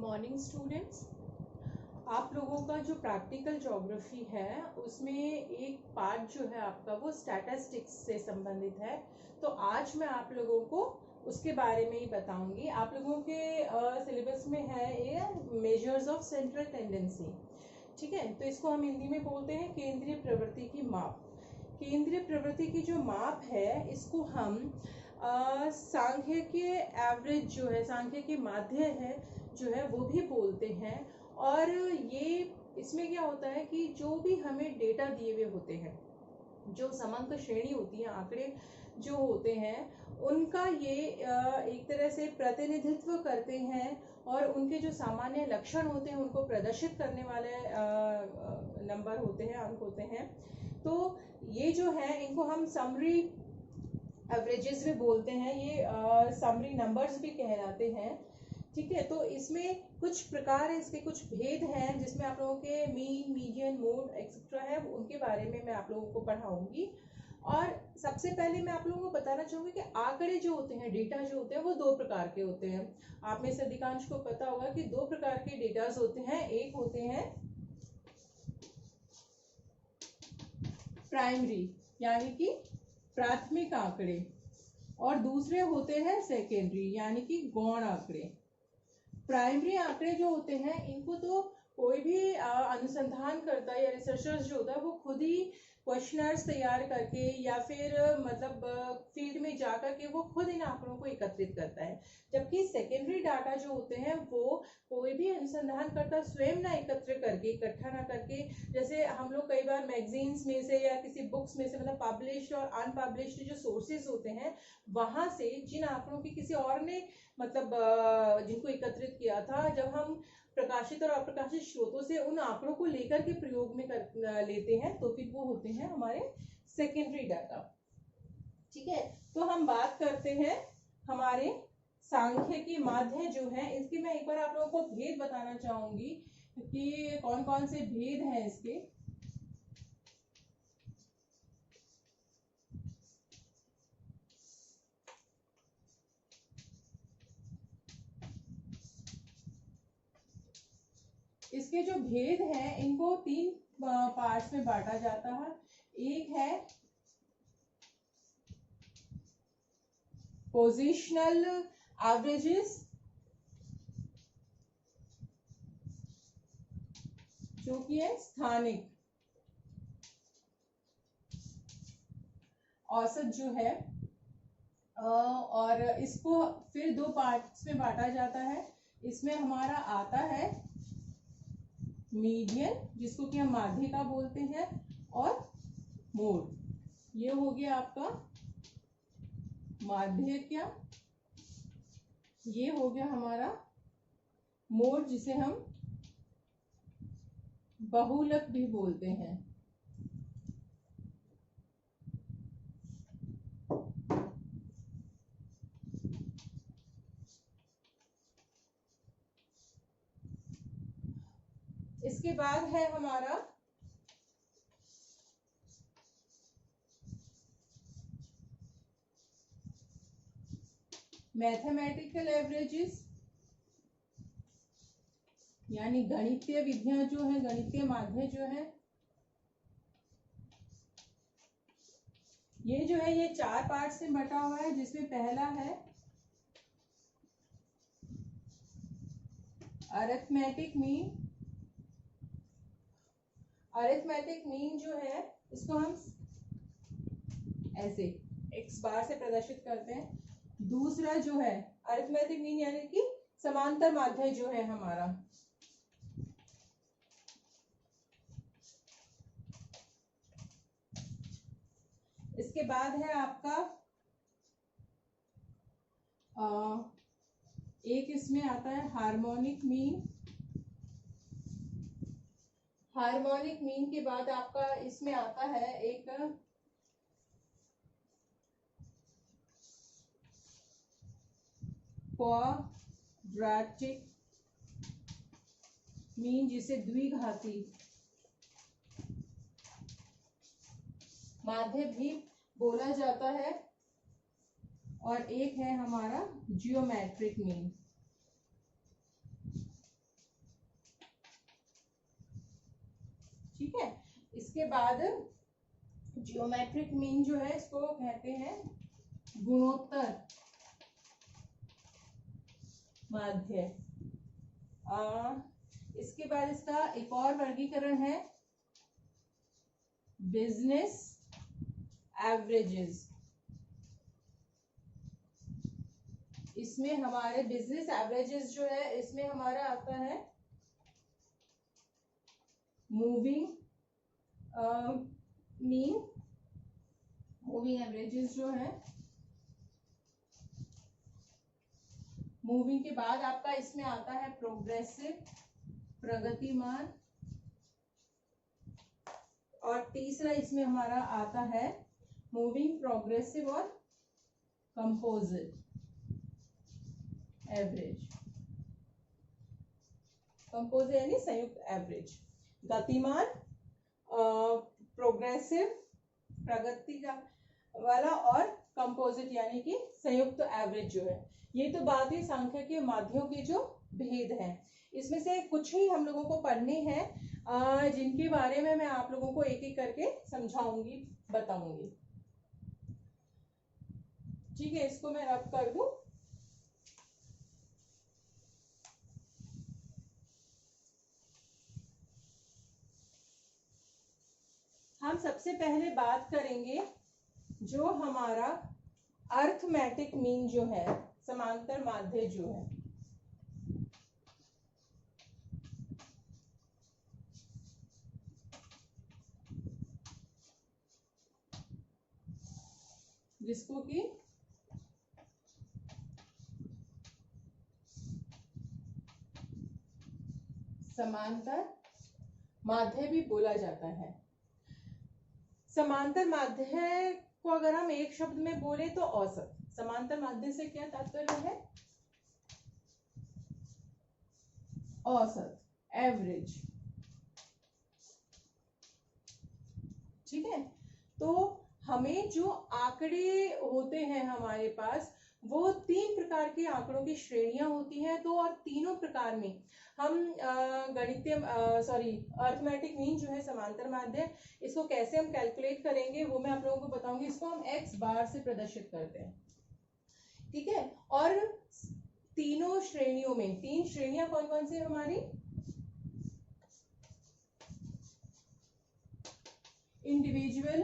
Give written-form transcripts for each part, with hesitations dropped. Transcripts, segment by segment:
Morning students. आप लोगों का जो प्रैक्टिकल ज्योग्राफी है उसमें एक पार्ट जो है आपका वो स्टैटिस्टिक्स से संबंधित है। तो आज मैं आप लोगों को उसके बारे में ही बताऊंगी। आप लोगों के सिलेबस में है ये मेजर्स ऑफ सेंट्रल टेंडेंसी। ठीक है, तो इसको हम हिंदी में बोलते हैं केंद्रीय प्रवृत्ति की माप। केंद्रीय प्रवृत्ति की जो माप है इसको हम सांख्य के एवरेज जो है, सांख्य के माध्य है जो है वो भी बोलते हैं। और ये इसमें क्या होता है कि जो भी हमें डेटा दिए हुए होते हैं, जो समंक श्रेणी होती है, आंकड़े जो होते हैं, उनका ये एक तरह से प्रतिनिधित्व करते हैं और उनके जो सामान्य लक्षण होते हैं उनको प्रदर्शित करने वाले नंबर होते हैं, अंक होते हैं। तो ये जो है इनको हम समरी एवरेजेस भी बोलते हैं, ये समरी नंबर्स भी कहलाते हैं। ठीक है, तो इसमें कुछ प्रकार है, इसके कुछ भेद हैं जिसमें आप लोगों के मीन, मीडियन, मोड एक्सेट्रा है, उनके बारे में मैं आप लोगों को पढ़ाऊंगी। और सबसे पहले मैं आप लोगों को बताना चाहूंगी कि आंकड़े जो होते हैं, डेटा जो होते हैं वो दो प्रकार के होते हैं। आप में से अधिकांश को पता होगा कि दो प्रकार के डेटास होते हैं। एक होते हैं प्राइमरी यानी कि प्राथमिक आंकड़े, और दूसरे होते हैं सेकेंडरी यानी कि गौण आंकड़े। प्राइमरी आंकड़े जो होते हैं इनको तो कोई भी अनुसंधान करता है या रिसर्चर्स जो होता है वो खुद ही क्वेश्चनर्स तैयार करके या फिर मतलब फील्ड में जाकर के वो खुद इन आंकड़ों को एकत्रित करता है। जबकि सेकेंडरी डाटा जो होते हैं वो कोई भी अनुसंधानकर्ता स्वयं ना एकत्र करके, इकट्ठा ना करके, जैसे हम लोग कई बार मैगजीन्स में से या किसी बुक्स में से, मतलब पब्लिश्ड और अनपब्लिश्ड जो सोर्सेज होते हैं वहां से जिन आंकड़ों की किसी और ने मतलब जिनको एकत्रित किया था, जब हम प्रकाशित और अप्रकाशित स्रोतों से उन आंकड़ों को लेकर के प्रयोग में लेते हैं तो फिर वो होते हैं हमारे सेकेंडरी डाटा। ठीक है, तो हम बात करते हैं हमारे सांख्य की माध्य जो है, इसकी मैं एक बार आप लोगों को भेद बताना चाहूंगी कि कौन कौन से भेद हैं इसके। इसके जो भेद हैं इनको तीन पार्ट्स में बांटा जाता है। एक है पोजिशनल एवरेजेस, जो कि है स्थानिक औसत जो है, और इसको फिर दो पार्ट्स में बांटा जाता है। इसमें हमारा आता है मीडियन, जिसको कि हम माध्यिका बोलते हैं, और मोड। ये हो गया आपका माध्यिका, ये हो गया हमारा मोड, जिसे हम बहुलक भी बोलते हैं। इसके बाद है हमारा मैथमेटिकल एवरेजेस, यानी गणितीय विधियां जो है, गणितीय माध्य जो है, ये जो है ये चार पार्ट से बटा हुआ है, जिसमें पहला है अरिथमेटिक मीन। अरिथमेटिक मीन जो है इसको हम ऐसे x बार से प्रदर्शित करते हैं। दूसरा जो है अरिथमेटिक मीन यानी कि समांतर माध्य जो है हमारा, इसके बाद है आपका एक इसमें आता है हार्मोनिक मीन। हार्मोनिक मीन के बाद आपका इसमें आता है एक क्वाड्रेटिक मीन, जिसे द्विघाती माध्य भी बोला जाता है। और एक है हमारा जियोमेट्रिक मीन। ठीक है। इसके बाद जियोमेट्रिक मीन जो है इसको कहते हैं गुणोत्तर माध्य। इसके बाद इसका एक और वर्गीकरण है बिजनेस एवरेजेस। इसमें हमारे बिजनेस एवरेजेस जो है इसमें हमारा आता है मूविंग मीन, मूविंग एवरेजेस जो है, मूविंग के बाद आपका इसमें आता है प्रोग्रेसिव प्रगतिमान, और तीसरा इसमें हमारा आता है मूविंग प्रोग्रेसिव और कंपोजिट एवरेज। कंपोजिट यानी संयुक्त एवरेज, गतिमान, प्रोग्रेसिव प्रगति का वाला, और कंपोजिट यानी कि संयुक्त एवरेज जो है। ये तो बात है सांख्यिकीय माध्यों के जो भेद हैं। इसमें से कुछ ही हम लोगों को पढ़ने हैं जिनके बारे में मैं आप लोगों को एक एक करके समझाऊंगी, बताऊंगी। ठीक है, इसको मैं रब कर दूं। हम सबसे पहले बात करेंगे जो हमारा अर्थमेटिक मीन जो है, समांतर माध्य जो है। जिसको कि समांतर माध्य भी बोला जाता है। समांतर माध्य को अगर हम एक शब्द में बोले तो औसत। समांतर माध्य से क्या तात्पर्य है? औसत, एवरेज। ठीक है, तो हमें जो आंकड़े होते हैं हमारे पास, वो 3 प्रकार के आंकड़ों की श्रेणियां होती हैं। तो और तीनों प्रकार में हम गणितीय अर्थमेटिक मीन जो है समांतर माध्य, इसको कैसे हम कैलकुलेट करेंगे वो मैं आप लोगों को बताऊंगी। इसको हम x बार से प्रदर्शित करते हैं। ठीक है, और तीनों श्रेणियों में 3 श्रेणियां कौन कौन सी हमारी? इंडिविजुअल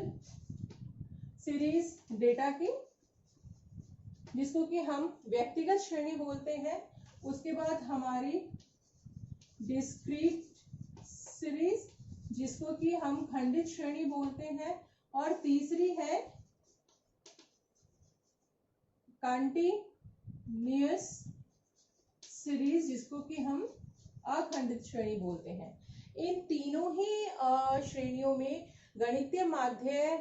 सीरीज डेटा की, जिसको कि हम व्यक्तिगत श्रेणी बोलते हैं। उसके बाद हमारी डिस्क्रीट सीरीज, जिसको कि हम खंडित श्रेणी बोलते हैं। और तीसरी है कंटीन्यूअस सीरीज, जिसको कि हम अखंडित श्रेणी बोलते हैं। इन तीनों ही श्रेणियों में गणितीय माध्य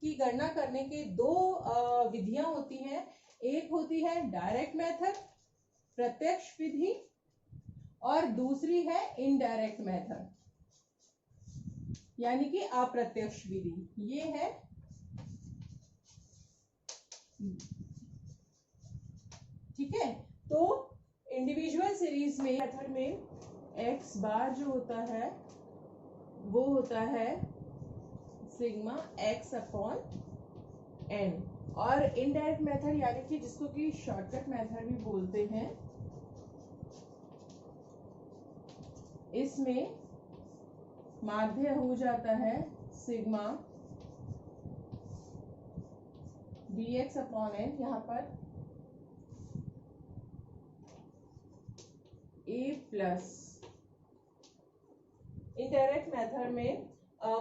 की गणना करने के 2 विधियां होती हैं। एक होती है डायरेक्ट मेथड, प्रत्यक्ष विधि, और दूसरी है इनडायरेक्ट मेथड यानी कि अप्रत्यक्ष विधि। ये है ठीक है। तो इंडिविजुअल सीरीज में मेथड में x बार जो होता है वो होता है सिग्मा x अपॉन n, और इनडायरेक्ट मेथड यानी कि जिसको कि शॉर्टकट मेथड भी बोलते हैं, इसमें माध्य हो जाता है सिग्मा dx अपॉन n। यहाँ पर a प्लस, इनडायरेक्ट मेथड में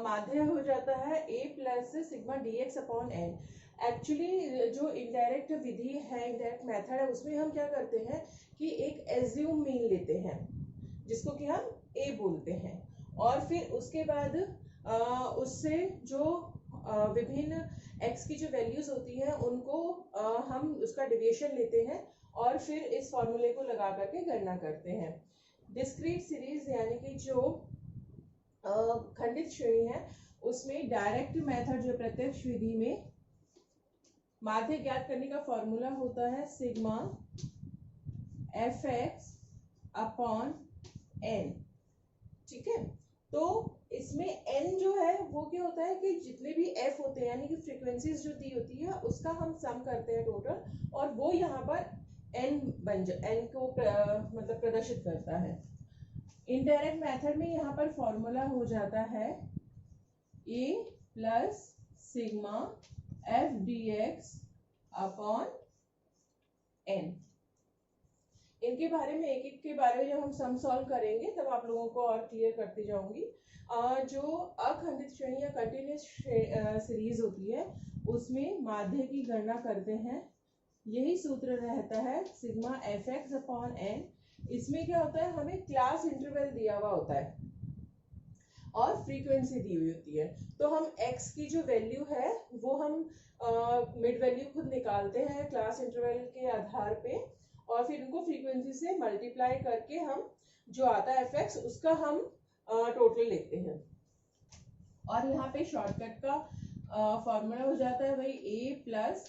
माध्य हो जाता है a plus sigma dx upon n। Actually जो इनडायरेक्ट विधि है, इनडायरेक्ट मेथड है, उसमें हम क्या करते हैं कि एक एज्यूम मीन लेते हैं जिसको कि हम a बोलते हैं, और फिर उसके बाद उससे जो विभिन्न x की जो वैल्यूज होती हैं उनको हम उसका डिविएशन लेते हैं और फिर इस फॉर्मूले को लगा करके गणना करते हैं। डिस्क्रीट सीरीज यानी कि जो खंडित श्रेणी है उसमें डायरेक्ट मेथड जो प्रत्यक्ष विधि में माध्य ज्ञात करने का फॉर्मूला होता है सिग्मा fx अपॉन n। ठीक है, तो इसमें n जो है वो क्या होता है कि जितने भी f होते हैं यानी कि फ्रीक्वेंसीज जो दी होती है उसका हम सम करते हैं टोटल, और वो यहाँ पर n n को मतलब प्रदर्शित करता है। इनडायरेक्ट मेथड में यहाँ पर फॉर्मूला हो जाता है a plus sigma f dx upon n। इनके बारे में एक एक के बारे में जब हम सम सॉल्व करेंगे तब आप लोगों को और क्लियर करती जाऊंगी। जो अखंडित श्रेणी या कंटिन्यूस सीरीज होती है उसमें माध्य की गणना करते हैं, यही सूत्र रहता है sigma f x upon n. इसमें क्या होता है, हमें क्लास इंटरवल दिया हुआ होता है और फ्रीक्वेंसी दी हुई होती है, तो हम x की जो वैल्यू है वो हम मिड वैल्यू खुद निकालते हैं क्लास इंटरवल के आधार पे, और फिर उनको फ्रीक्वेंसी से मल्टीप्लाई करके हम जो आता है एफ उसका हम टोटल लेते हैं। और यहाँ पे शॉर्टकट का फॉर्मूला हो जाता है भाई a plus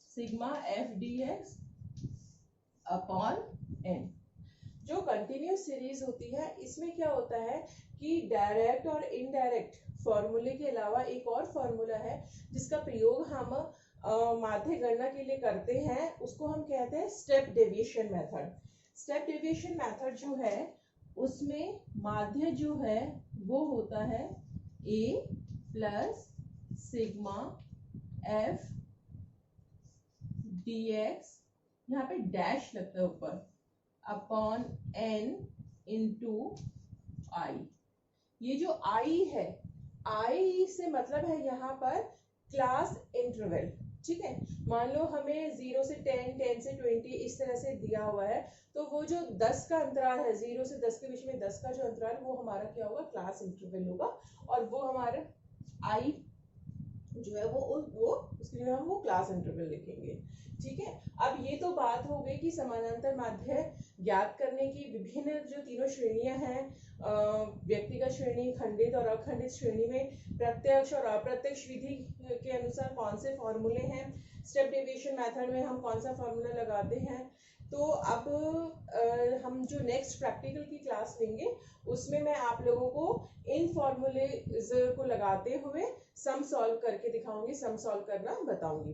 sigma f d x upon n. जो कंटिन्यूस सीरीज होती है इसमें क्या होता है कि डायरेक्ट और इनडायरेक्ट फॉर्मूले के अलावा एक और फॉर्मूला है जिसका प्रयोग हम माध्य गणना के लिए करते हैं, उसको हम कहते हैं step deviation method. Step deviation method जो है उसमें माध्य जो है वो होता है a plus sigma f d x, यहाँ पे डैश लगता है ऊपर, अपॉन n इंटू आई। ये जो i है, i से मतलब है यहाँ पर क्लास इंटरवल, ठीक है। मान लो हमें 0 से 10, 10 से 20 इस तरह से दिया हुआ है, तो वो जो 10 का अंतराल है, 0 से 10 के बीच में 10 का जो अंतराल वो हमारा क्या होगा, क्लास इंटरवल होगा, और वो हमारा i जो है वो उसके लिए हम वो क्लास इंटरवल लिखेंगे, ठीक है। अब ये तो बात हो गई कि समानांतर माध्य ज्ञात करने की विभिन्न जो तीनों श्रेणियां हैं, व्यक्तिगत श्रेणी, खंडित और अखंडित श्रेणी में प्रत्यक्ष और अप्रत्यक्ष विधि के अनुसार कौन से फॉर्मूले हैं, स्टेप डेविएशन मेथड में हम कौन सा फॉर्मूला लगाते हैं। तो अब हम जो नेक्स्ट प्रैक्टिकल की क्लास लेंगे उसमें मैं आप लोगों को इन फॉर्मूले को लगाते हुए सम सॉल्व करके दिखाऊंगी, सम सॉल्व करना बताऊंगी।